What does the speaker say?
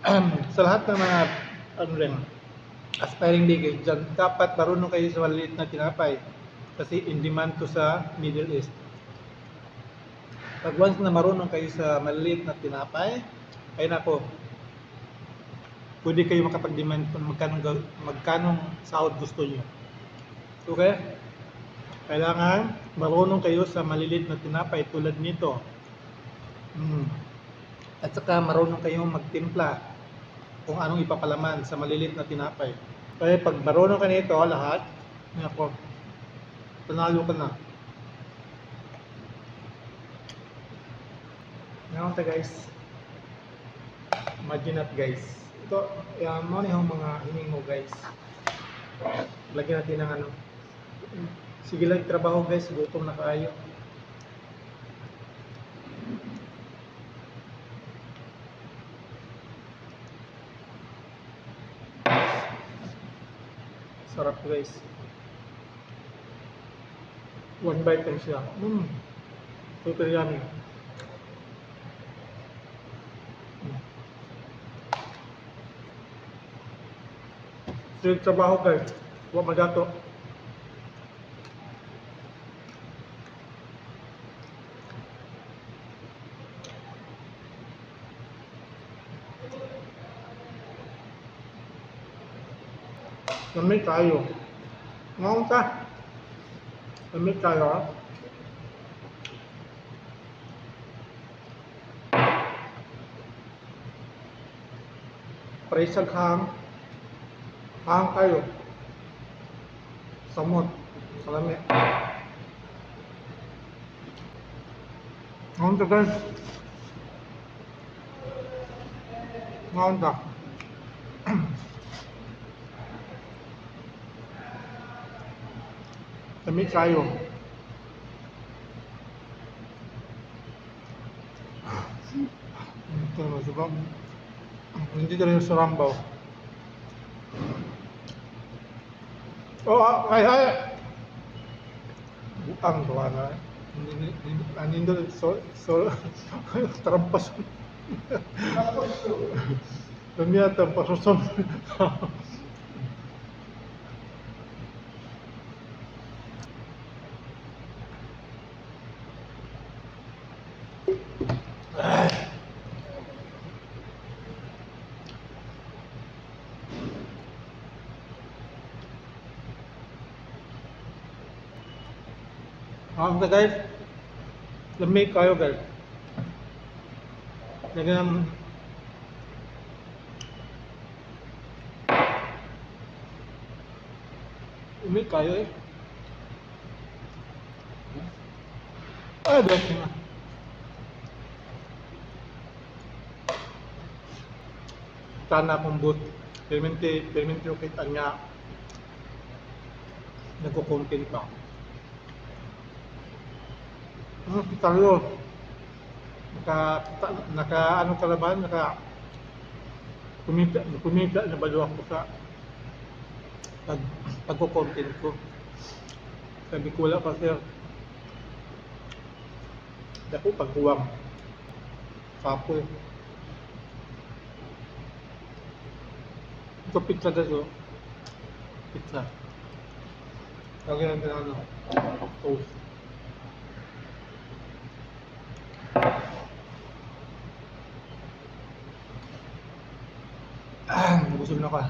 Sa lahat ng mga ano rin, aspiring baker dyan, dapat marunong kayo sa maliit na tinapay kasi in demand to sa Middle East. Pag once na marunong kayo sa maliit na tinapay, ay nako, pwede kayo makapag-demand kung magkanong sahod gusto nyo. Okay? Kailangan marunong kayo sa maliliit na tinapay tulad nito. At saka marunong kayong magtimpla kung anong ipapalaman sa maliliit na tinapay. Kaya pag marunong ka nito lahat, nako, panalo ka na. Ngayon ta guys, imagine nat guys. Ito, mo na yung mga hining mo guys. Lagyan natin ng ano. Sige lang trabaho guys, gutom na kayo. Sarap guys. One bite lang siya. Super yummy. Sige trabaho guys. Huwag magato. Lamig tayo. Ngayon ka. Lamig tayo ha. Presag hang. Hang kayo. Samot. Salami. Ngayon ka guys. Ngayon ka. Lamig tayo. Ito naman subang. Hindi ka rin sa rambaw. Oh, ay. Butang doa na. Nindot so trampas. Kanya trampason. Guys, lamig kayo guys. Lagyan lamig kayo eh. Ay, bless na. Sana akong boot. Permente yung kita niya. Nagko-content ba? Kita nyo, naka ano kalaban, kumita na balo ako sa pagko-content ko. Sabi ko wala kasi dako pagkuwang kapoy. Ito pizza guys, oh. Pizza. Lagyan natin ano, toast. Busog na ka.